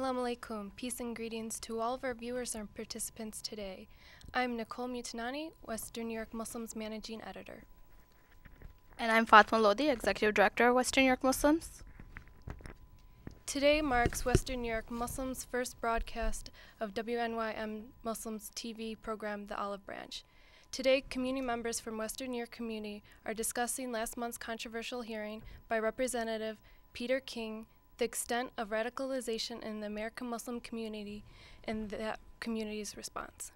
Assalamu alaikum. Peace and greetings to all of our viewers and participants today. I'm Nicole Mutanani, Western New York Muslims Managing Editor. And I'm Fatma Lodi, Executive Director of Western New York Muslims. Today marks Western New York Muslims' first broadcast of WNY Muslims TV program, The Olive Branch. Today, community members from Western New York community are discussing last month's controversial hearing by Representative Peter King, the extent of radicalization in the American Muslim community and that community's response.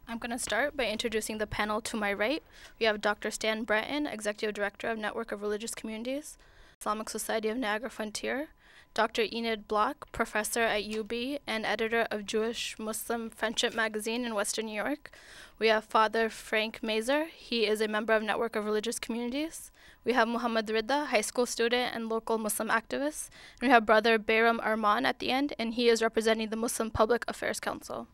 I'm going to start by introducing the panel to my right. We have Dr. Stan Bratton, Executive Director of Network of Religious Communities, Islamic Society of Niagara Frontier, Dr. Enid Block, Professor at UB and Editor of Jewish Muslim Friendship Magazine in Western New York. We have Father Frank Mazer. He is a member of Network of Religious Communities. We have Muhammad Ridda, high school student and local Muslim activist. And we have Brother Bayram Arman at the end, and he is representing the Muslim Public Affairs Council.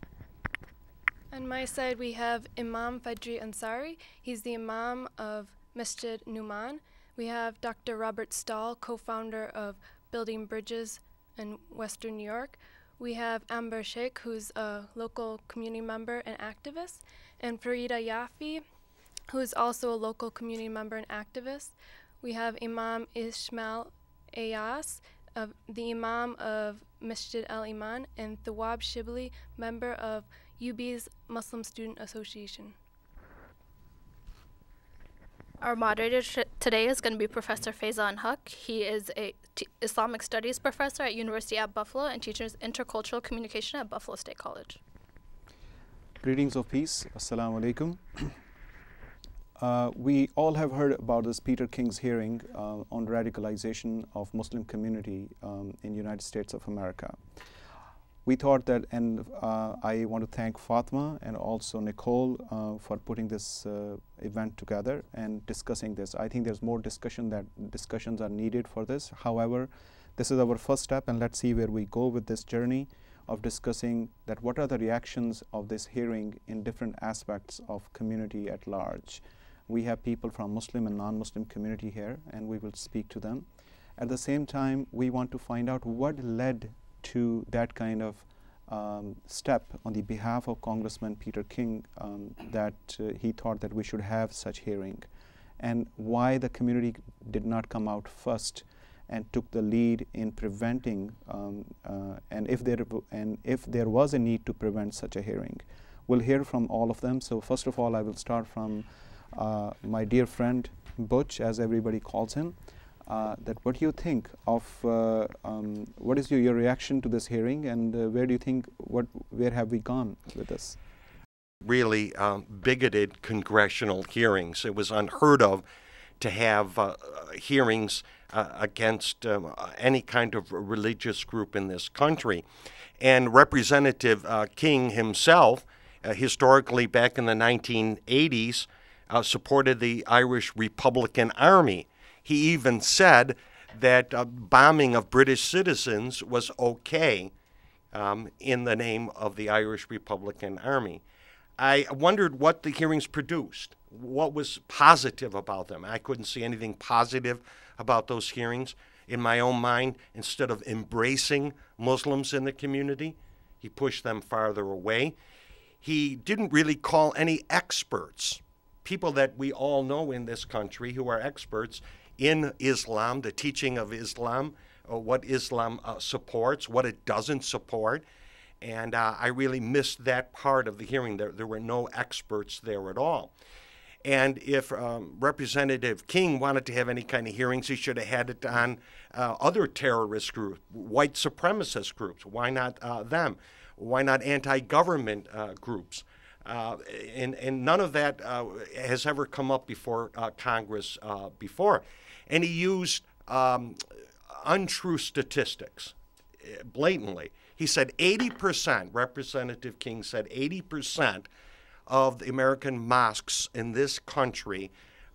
On my side, we have Imam Fajri Ansari. He's the Imam of Masjid Numan. We have Dr. Robert Stahl, co-founder of Building Bridges in Western New York. We have Amber Sheikh, who's a local community member and activist, and Farida Yafi, who is also a local community member and activist. We have Imam Ismail Ayas, the Imam of Masjid Al-Iman, and Thawab Shibli, member of UB's Muslim Student Association. Our moderator today is going to be Professor Faizan Haq. He is a Islamic Studies professor at University at Buffalo and teaches intercultural communication at Buffalo State College. Greetings of peace. Assalamu alaikum. We all have heard about this Peter King's hearing on radicalization of Muslim community in United States of America. We thought that, and I want to thank Fatma and also Nicole for putting this event together and discussing this. I think there's more discussions are needed for this. However, this is our first step, and let's see where we go with this journey of discussing that what are the reactions of this hearing in different aspects of community at large. We have people from Muslim and non-Muslim community here, and we will speak to them. At the same time, we want to find out what led to that kind of step on the behalf of Congressman Peter King that he thought that we should have such hearing, and why the community did not come out first and took the lead in preventing and if there was a need to prevent such a hearing. We'll hear from all of them. So first of all, I will start from my dear friend Butch, as everybody calls him. That what do you think of what is your reaction to this hearing, and where do you think where have we gone with this? Really bigoted congressional hearings. It was unheard of to have hearings against any kind of religious group in this country. And Representative King himself, historically back in the 1980s, supported the Irish Republican Army. He even said that bombing of British citizens was okay in the name of the Irish Republican Army. I wondered what the hearings produced. What was positive about them? I couldn't see anything positive about those hearings. In my own mind, instead of embracing Muslims in the community, he pushed them farther away. He didn't really call any experts, people that we all know in this country who are experts in Islam, the teaching of Islam, what Islam supports, what it doesn't support. And I really missed that part of the hearing. There were no experts there at all. And if Representative King wanted to have any kind of hearings, he should have had it on other terrorist groups, white supremacist groups. Why not them? Why not anti-government groups? And none of that has ever come up before Congress before. And he used untrue statistics blatantly. He said 80%, Representative King said 80% of the American mosques in this country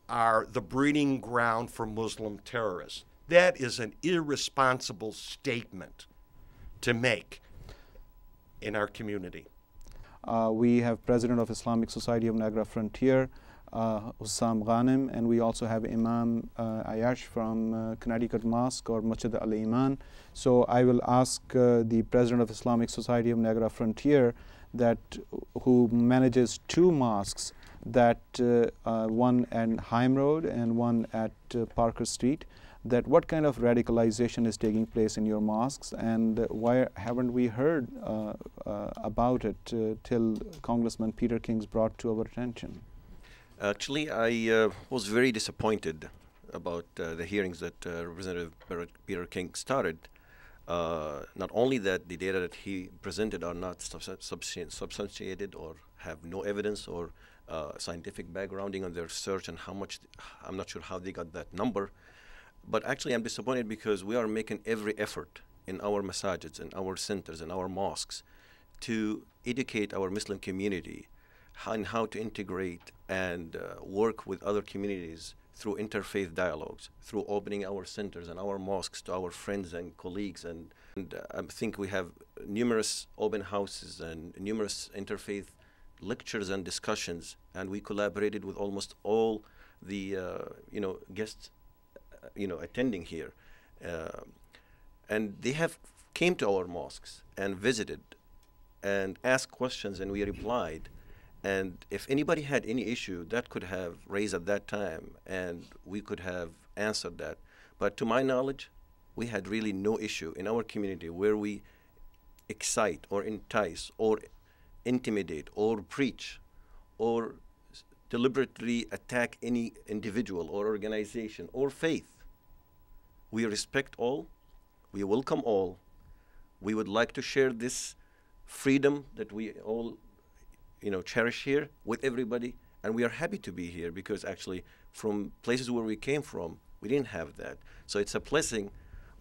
are the breeding ground for Muslim terrorists. That is an irresponsible statement to make in our community. We have President of Islamic Society of Niagara Frontier, Hussam Ghanem, and we also have Imam Ayash from Connecticut Mosque or Masjid al-Iman. So I will ask the President of Islamic Society of Niagara Frontier, that who manages two mosques, that one at Haim Road and one at Parker Street, that what kind of radicalization is taking place in your mosques, and why haven't we heard about it till Congressman Peter King's brought to our attention? Actually, I was very disappointed about the hearings that Representative Peter King started. Not only that the data that he presented are not substantiated or have no evidence or scientific backgrounding on their research, and how much, I'm not sure how they got that number. But actually, I'm disappointed because we are making every effort in our masajids, in our centers, in our mosques to educate our Muslim community on how to integrate and work with other communities through interfaith dialogues, through opening our centers and our mosques to our friends and colleagues. And I think we have numerous open houses and numerous interfaith lectures and discussions, and we collaborated with almost all the guests attending here. And they have came to our mosques and visited and asked questions, and we replied. And if anybody had any issue, that could have raised at that time, and we could have answered that. But to my knowledge, we had really no issue in our community where we excite or entice or intimidate or preach or deliberately attack any individual or organization or faith. We respect all, we welcome all. We would like to share this freedom that we all cherish here with everybody, and we are happy to be here because actually from places where we came from, we didn't have that. So it's a blessing,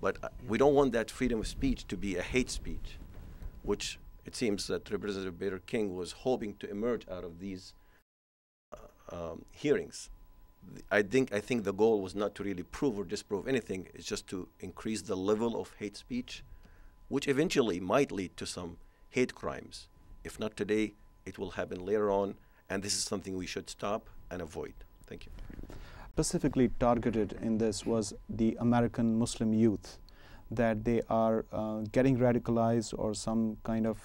but we don't want that freedom of speech to be a hate speech, which it seems that Representative Peter King was hoping to emerge out of these hearings. I think the goal was not to really prove or disprove anything. It's just to increase the level of hate speech, which eventually might lead to some hate crimes. If not today, it will happen later on, and this is something we should stop and avoid. Thank you. Specifically targeted in this was the American Muslim youth, that they are getting radicalized, or some kind of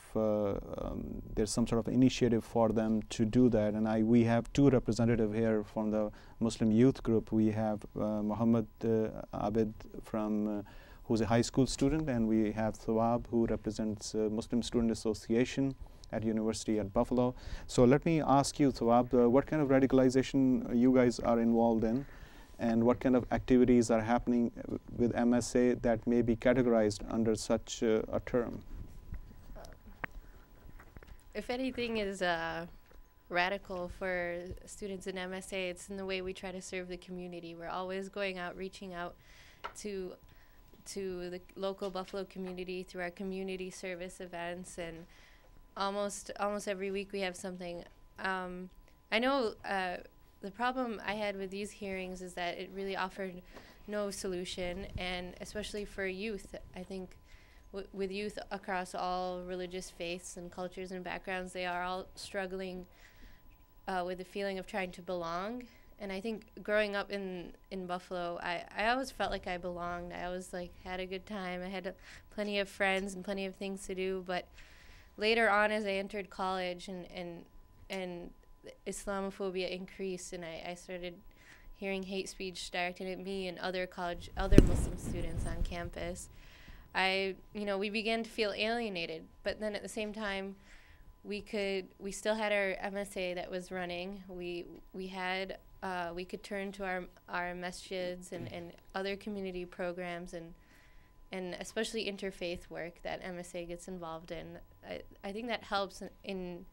there's some sort of initiative for them to do that. And we have two representatives here from the Muslim youth group. We have Muhammad Abid from who's a high school student, and we have Thawab, who represents Muslim Student Association at University at Buffalo. So let me ask you, Thawab, what kind of radicalization you guys are involved in, and what kind of activities are happening with MSA that may be categorized under such a term? If anything is radical for students in MSA, it's in the way we try to serve the community. We're always going out, reaching out to the local Buffalo community through our community service events, and almost every week we have something. I know the problem I had with these hearings is that it really offered no solution, and especially for youth. I think with youth across all religious faiths and cultures and backgrounds, they are all struggling with the feeling of trying to belong. And I think growing up in Buffalo, I always felt like I belonged. I always had a good time. I had plenty of friends and plenty of things to do. But later on, as I entered college and Islamophobia increased, and I started hearing hate speech directed at me and other Muslim students on campus, we began to feel alienated. But then at the same time, we still had our MSA that was running. We could turn to our masjids and other community programs and especially interfaith work that MSA gets involved in. I think that helps in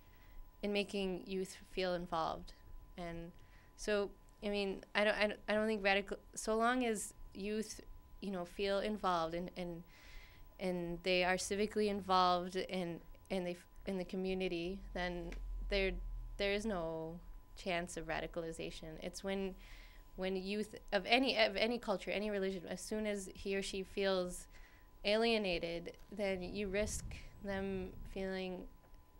making youth feel involved. And so, I mean, I don't think radical, so long as youth, feel involved and they are civically involved in the community, then there is no chance of radicalization. It's when youth of any culture, any religion, as soon as he or she feels alienated, then you risk them feeling,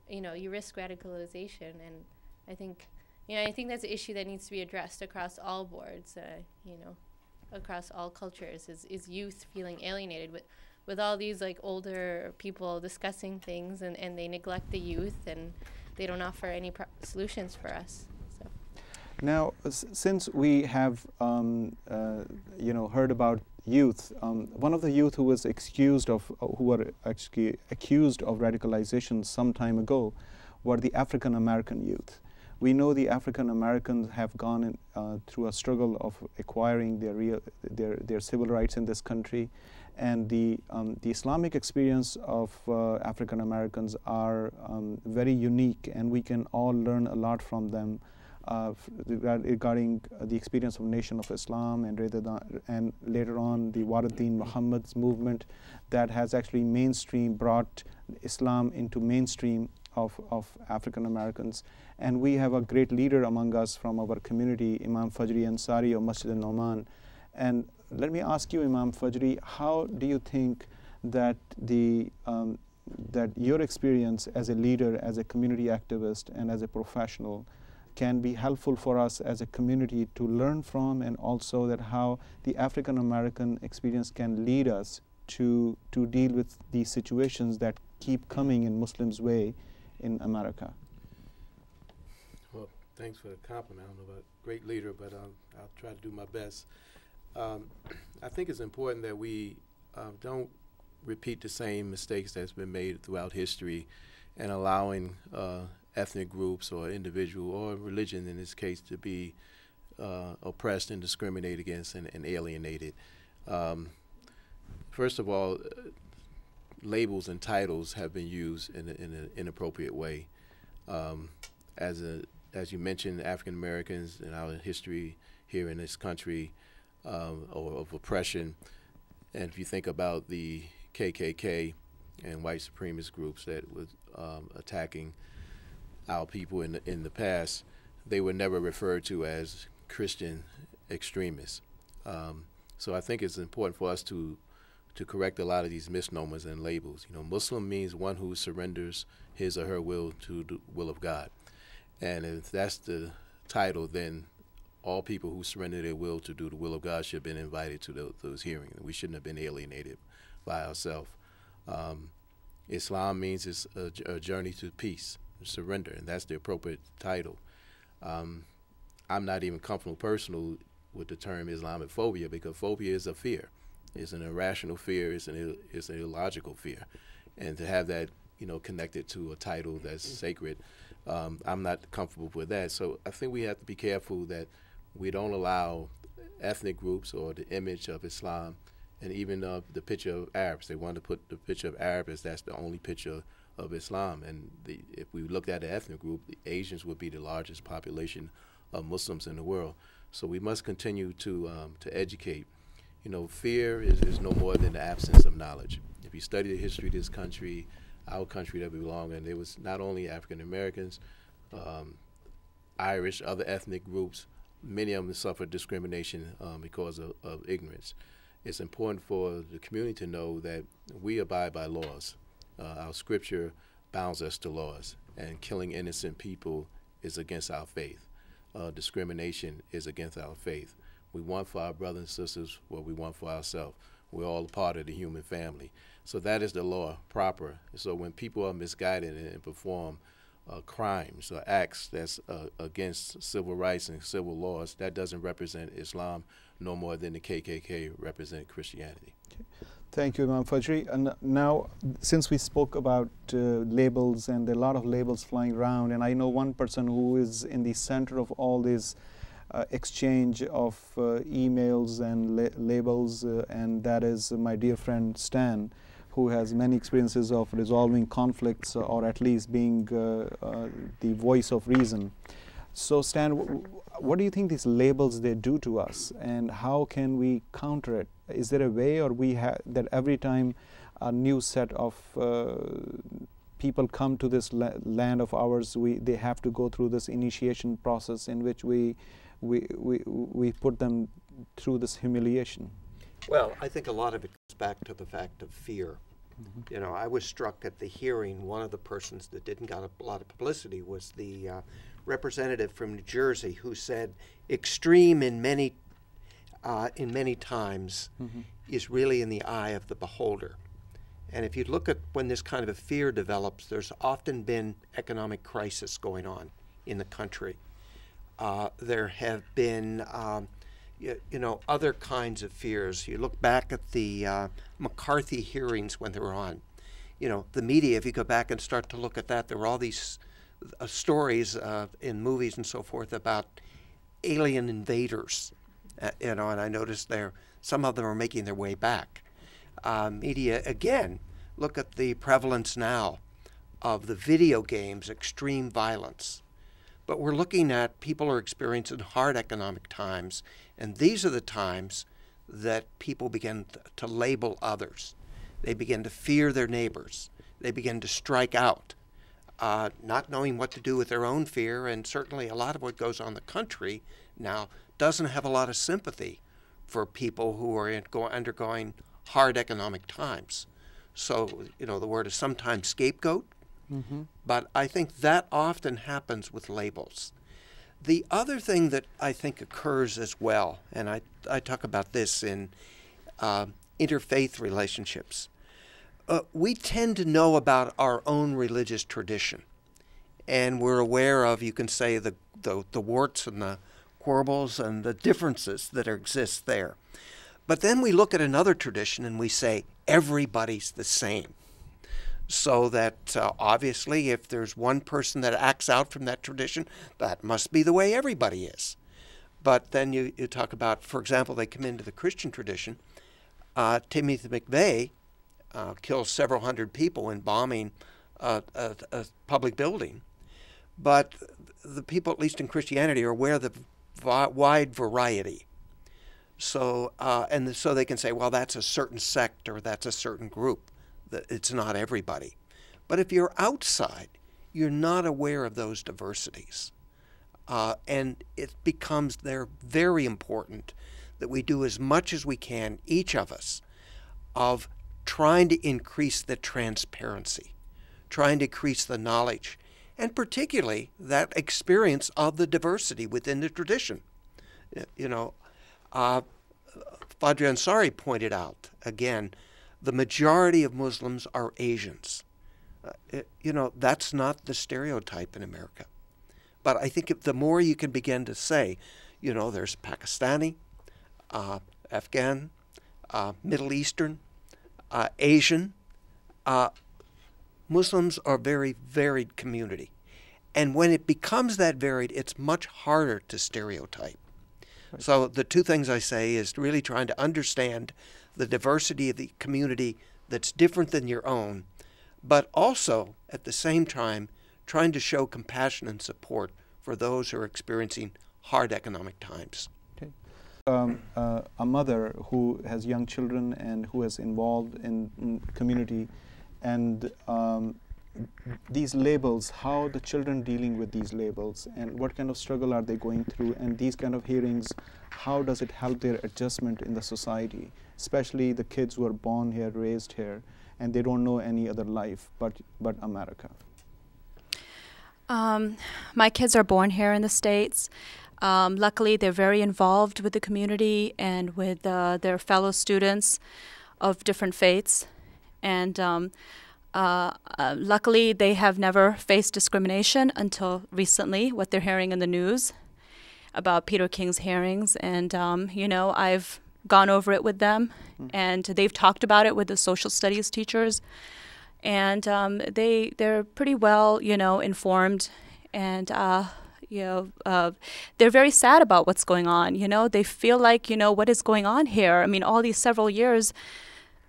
you risk radicalization. And I think I think that's an issue that needs to be addressed across all boards, across all cultures, is youth feeling alienated with all these like older people discussing things, and they neglect the youth, and they don't offer any solutions for us. So now, since we have heard about youth, one of the youth who was who were actually accused of radicalization some time ago were the African American youth. We know the African Americans have gone through a struggle of acquiring their civil rights in this country, and the Islamic experience of African Americans are very unique, and we can all learn a lot from them regarding the experience of Nation of Islam, and later on the Waruddin Muhammad's movement that has actually brought Islam into mainstream of African Americans. And we have a great leader among us from our community, Imam Fajri Ansari of Masjid al-Nu'man. And let me ask you, Imam Fajri, how do you think that that your experience as a leader, as a community activist, and as a professional can be helpful for us as a community to learn from, and also that how the African American experience can lead us to deal with these situations that keep coming in Muslims' way in America? Well, thanks for the compliment. I don't know about great leader, but I'll try to do my best. I think it's important that we don't repeat the same mistakes that's been made throughout history, and allowing ethnic groups or individual or religion in this case to be oppressed and discriminated against and alienated. First of all, labels and titles have been used in an inappropriate way. As you mentioned, African Americans and our history here in this country of oppression, and if you think about the KKK and white supremacist groups that was attacking our people in the past, they were never referred to as Christian extremists. So I think it's important for us to correct a lot of these misnomers and labels. Muslim means one who surrenders his or her will to the will of God. And if that's the title, then all people who surrender their will to do the will of God should have been invited to those hearings. We shouldn't have been alienated by ourselves. Islam means it's a journey to peace, surrender, and that's the appropriate title. I'm not even comfortable personally with the term Islamophobia, because phobia is a fear. It's an irrational fear. It's an illogical fear, and to have that connected to a title that's sacred, I'm not comfortable with that. So I think we have to be careful that we don't allow ethnic groups or the image of Islam, and even the picture of Arabs. They want to put the picture of Arabs as that's the only picture of Islam. And if we looked at the ethnic group, the Asians would be the largest population of Muslims in the world. So we must continue to educate. Fear is no more than the absence of knowledge. If you study the history of this country, our country that we belong in, there was not only African Americans, Irish, other ethnic groups. Many of them suffered discrimination because of ignorance. It's important for the community to know that we abide by laws. Our scripture bounds us to laws, and killing innocent people is against our faith. Discrimination is against our faith. We want for our brothers and sisters what we want for ourselves. We're all a part of the human family. So that is the law proper. So when people are misguided and perform crimes or acts that's against civil rights and civil laws, that doesn't represent Islam no more than the KKK represent Christianity. Okay. Thank you, Imam Fajri. And now, since we spoke about labels, and there are a lot of labels flying around, and I know one person who is in the center of all this exchange of emails and labels, and that is my dear friend Stan, who has many experiences of resolving conflicts, or at least being the voice of reason. So Stan, what do you think these labels they do to us, and how can we counter it? Is there a way, or that every time a new set of people come to this land of ours, they have to go through this initiation process in which we put them through this humiliation? Well, I think a lot of it goes back to the fact of fear. I was struck at the hearing. One of the persons that didn't get a lot of publicity was the representative from New Jersey who said extreme in many times is really in the eye of the beholder. And if you look at when this kind of a fear develops, there's often been economic crisis going on in the country. There have been other kinds of fears. You look back at the McCarthy hearings when they were on. The media, if you go back and start to look at that, there were all these stories in movies and so forth about alien invaders. And I noticed some of them are making their way back. Media, again, look at the prevalence now of the video games, extreme violence. But we're looking at people are experiencing hard economic times, and these are the times that people begin to label others. They begin to fear their neighbors. They begin to strike out, not knowing what to do with their own fear, and certainly a lot of what goes on in the country now doesn't have a lot of sympathy for people who are undergoing hard economic times. So, the word is sometimes scapegoat, but I think that often happens with labels. The other thing that I think occurs as well, and I talk about this in interfaith relationships, we tend to know about our own religious tradition, and we're aware of, you can say, the warts and the quarrels and the differences that exist there. But then we look at another tradition and we say, everybody's the same. So that obviously if there's one person that acts out from that tradition, that must be the way everybody is. But then you talk about, for example, they come into the Christian tradition. Timothy McVeigh kills several hundred people in bombing a public building. But the people, at least in Christianity, are aware of the wide variety. So, so they can say, well, that's a certain sect or that's a certain group. It's not everybody. But if you're outside, you're not aware of those diversities. And it becomes very important that we do as much as we can, each of us, of trying to increase the transparency, trying to increase the knowledge, and particularly that experience of the diversity within the tradition. Fadri Ansari pointed out, again, the majority of Muslims are Asians. That's not the stereotype in America. But I think the more you can begin to say, there's Pakistani, Afghan, Middle Eastern, Asian, Muslims are a very varied community. And when it becomes that varied, it's much harder to stereotype. Right. So the two things I say is really trying to understand the diversity of the community that's different than your own, but also at the same time trying to show compassion and support for those who are experiencing hard economic times. Okay. A mother who has young children and who is involved in community, and these labels, how the children dealing with these labels and what kind of struggle are they going through, and these kind of hearings, how does it help their adjustment in the society, especially the kids who are born here, raised here, and they don't know any other life but America? My kids are born here in the States. Luckily, they're very involved with the community and with their fellow students of different faiths. And luckily, they have never faced discrimination until recently, what they're hearing in the news about Peter King's hearings. And, I've gone over it with them, and they've talked about it with the social studies teachers. And they're pretty well, informed, and they're very sad about what's going on. They feel like, what is going on here? I mean, all these several years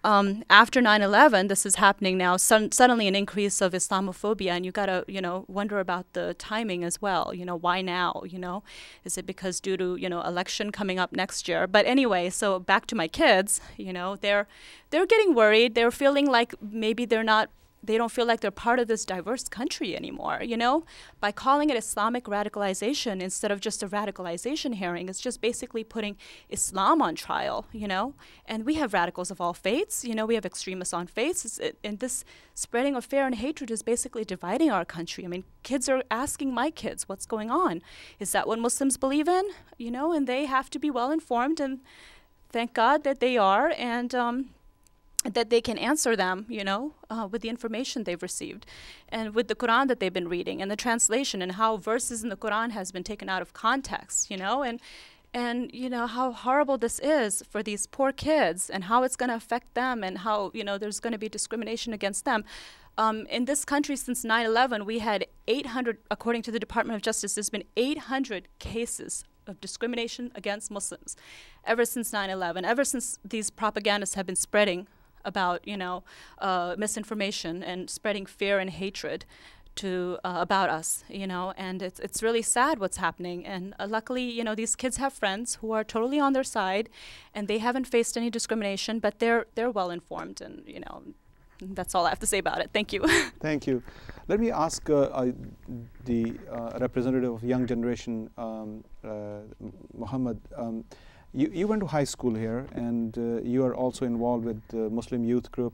after 9/11, this is happening now. Suddenly, an increase of Islamophobia, and you gotta, wonder about the timing as well. Why now? Is it because due to election coming up next year? But anyway, so back to my kids. They're getting worried. They're feeling like maybe they're not they don't feel like they're part of this diverse country anymore, you know? By calling it Islamic radicalization instead of just a radicalization hearing, it's just basically putting Islam on trial, you know? And we have radicals of all faiths, you know, we have extremists on faiths, and this spreading of fear and hatred is basically dividing our country. I mean, kids are asking my kids, what's going on? Is that what Muslims believe in? You know, and they have to be well informed, and thank God that they are, and that they can answer them, you know, with the information they've received, and with the Quran that they've been reading, and the translation, and how verses in the Quran has been taken out of context, you know, and you know how horrible this is for these poor kids, and how it's going to affect them, and how, you know, there's going to be discrimination against them. In this country since 9/11, we had 800, according to the Department of Justice, there's been 800 cases of discrimination against Muslims ever since 9/11, ever since these propagandists have been spreading about, you know, misinformation and spreading fear and hatred to about us, you know, and it's really sad what's happening. And luckily, you know, these kids have friends who are totally on their side, and they haven't faced any discrimination, but they're well informed, and you know, that's all I have to say about it. Thank you. Thank you. Let me ask the representative of young generation, Muhammad. You went to high school here, and you are also involved with the Muslim youth group.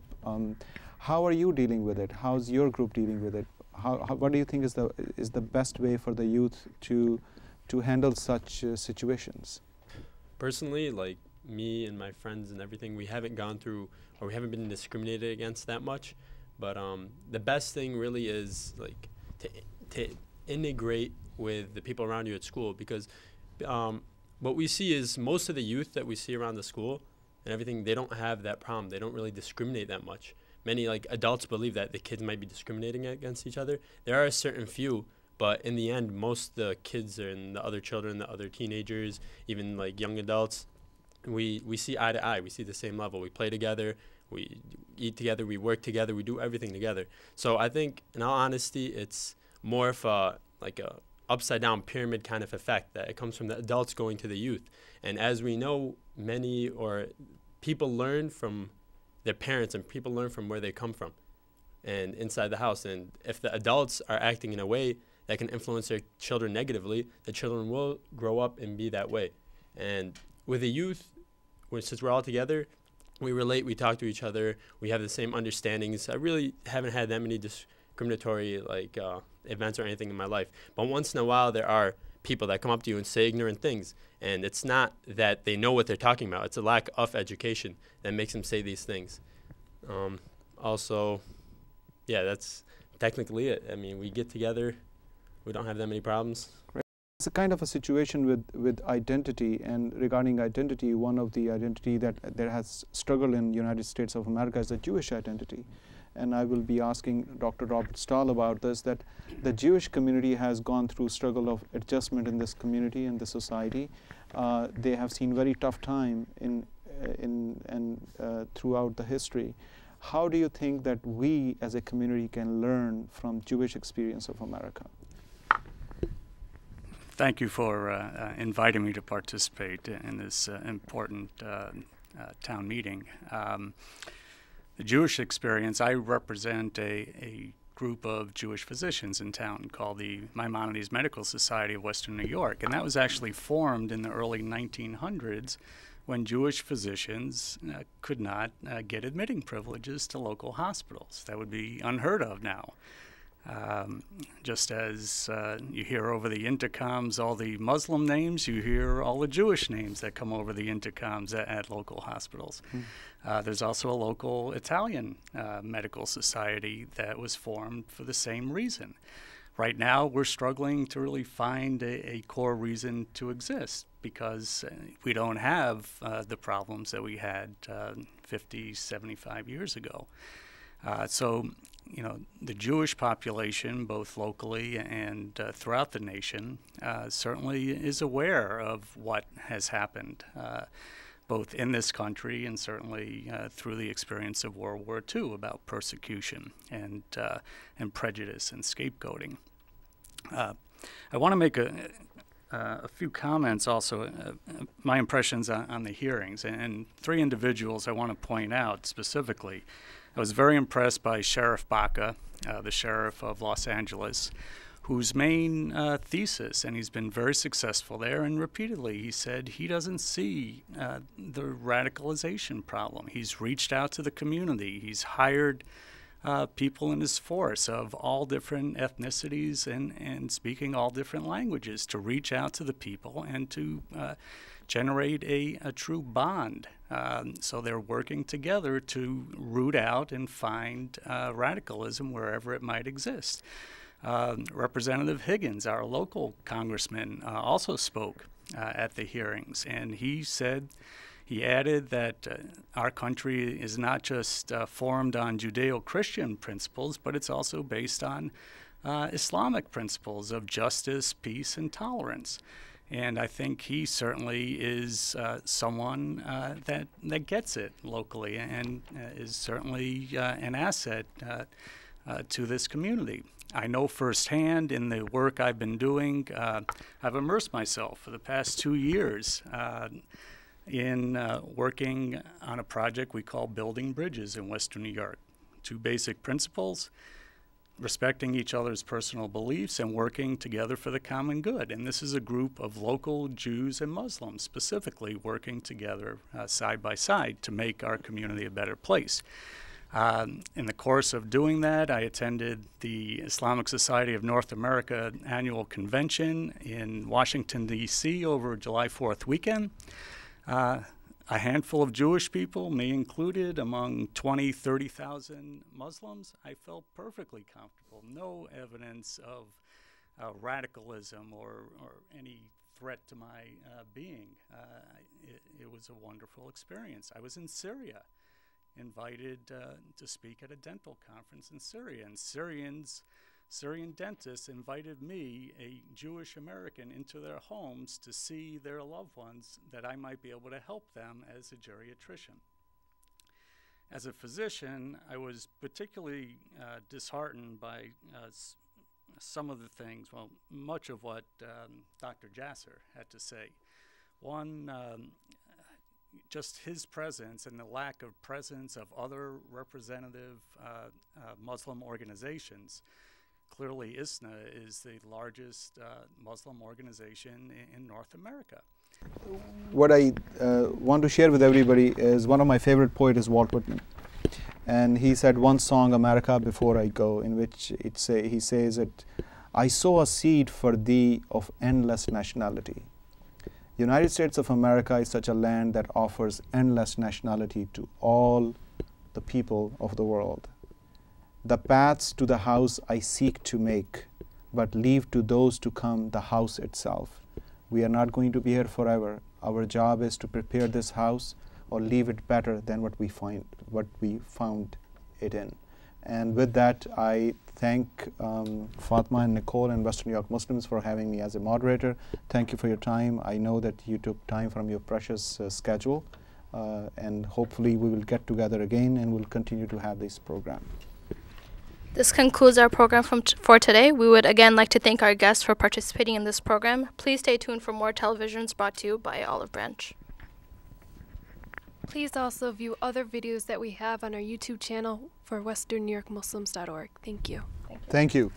How are you dealing with it? How's your group dealing with it? What do you think is the best way for the youth to handle such situations? Personally, like me and my friends and everything, we haven't gone through, or we haven't been discriminated against that much. But the best thing really is like to integrate with the people around you at school, because what we see is most of the youth that we see around the school and everything, they don't have that problem. They don't really discriminate that much. Many like adults believe that the kids might be discriminating against each other. There are a certain few, but in the end, most of the kids and the other children, the other teenagers, even like young adults, we see eye to eye. We see the same level. We play together. We eat together. We work together. We do everything together. So I think, in all honesty, it's more of a upside down pyramid kind of effect, that it comes from the adults going to the youth. And as we know, people learn from their parents, and people learn from where they come from and inside the house. And if the adults are acting in a way that can influence their children negatively, the children will grow up and be that way. And with the youth, since we're all together, we relate, we talk to each other, we have the same understandings. I really haven't had that many discriminatory events or anything in my life. But once in a while, there are people that come up to you and say ignorant things. And it's not that they know what they're talking about. It's a lack of education that makes them say these things. Also, yeah, that's technically it. I mean, we get together. We don't have that many problems. It's a kind of a situation with identity, and regarding identity, one of the identity that there has struggled in United States of America is the Jewish identity. And I will be asking Dr. Robert Stahl about this, that the Jewish community has gone through struggle of adjustment in this community and the society. They have seen very tough time throughout the history. How do you think that we as a community can learn from Jewish experience of America? Thank you for inviting me to participate in this important town meeting. The Jewish experience, I represent a group of Jewish physicians in town called the Maimonides Medical Society of Western New York, and that was actually formed in the early 1900s when Jewish physicians could not get admitting privileges to local hospitals. That would be unheard of now. Just as you hear over the intercoms all the Muslim names, you hear all the Jewish names that come over the intercoms at local hospitals. There's also a local Italian medical society that was formed for the same reason. Right now, we're struggling to really find a core reason to exist, because we don't have the problems that we had 50, 75 years ago. So, you know, the Jewish population, both locally and throughout the nation, certainly is aware of what has happened, both in this country and certainly through the experience of World War II, about persecution and prejudice and scapegoating. I want to make a few comments also, my impressions on the hearings, and three individuals I want to point out specifically. I was very impressed by Sheriff Baca, the sheriff of Los Angeles, whose main thesis, and he's been very successful there, and repeatedly he said he doesn't see the radicalization problem. He's reached out to the community. He's hired people in his force of all different ethnicities and speaking all different languages to reach out to the people and to generate a true bond. So they're working together to root out and find radicalism wherever it might exist. Representative Higgins, our local congressman, also spoke at the hearings, and he said, he added that our country is not just formed on Judeo-Christian principles, but it's also based on Islamic principles of justice, peace, and tolerance. And I think he certainly is someone that gets it locally and is certainly an asset to this community. I know firsthand in the work I've been doing, I've immersed myself for the past 2 years in working on a project we call Building Bridges in Western New York. 2 basic principles: respecting each other's personal beliefs and working together for the common good. And this is a group of local Jews and Muslims specifically working together side by side to make our community a better place. In the course of doing that, I attended the Islamic Society of North America annual convention in Washington, D.C. over July 4th weekend. A handful of Jewish people, me included, among 20, 30,000 Muslims, I felt perfectly comfortable. No evidence of radicalism or any threat to my being. It was a wonderful experience. I was in Syria, invited to speak at a dental conference in Syria, and Syrian dentists invited me, a Jewish American, into their homes to see their loved ones that I might be able to help them as a geriatrician. As a physician, I was particularly disheartened by some of the things, well, much of what Dr. Jasser had to say. One, just his presence and the lack of presence of other representative Muslim organizations. Clearly, ISNA is the largest Muslim organization in North America. What I want to share with everybody is one of my favorite poets is Walt Whitman. And he said one song, America Before I Go, in which he says that, I sow a seed for thee of endless nationality. United States of America is such a land that offers endless nationality to all the people of the world. The paths to the house I seek to make, but leave to those to come the house itself. We are not going to be here forever. Our job is to prepare this house or leave it better than what we found it in. And with that, I thank Fatma and Nicole and Western New York Muslims for having me as a moderator. Thank you for your time. I know that you took time from your precious schedule, and hopefully we will get together again and we'll continue to have this program. This concludes our program for today. We would again like to thank our guests for participating in this program. Please stay tuned for more televisions brought to you by Olive Branch. Please also view other videos that we have on our YouTube channel for WesternNewYorkMuslims.org. Thank you. Thank you.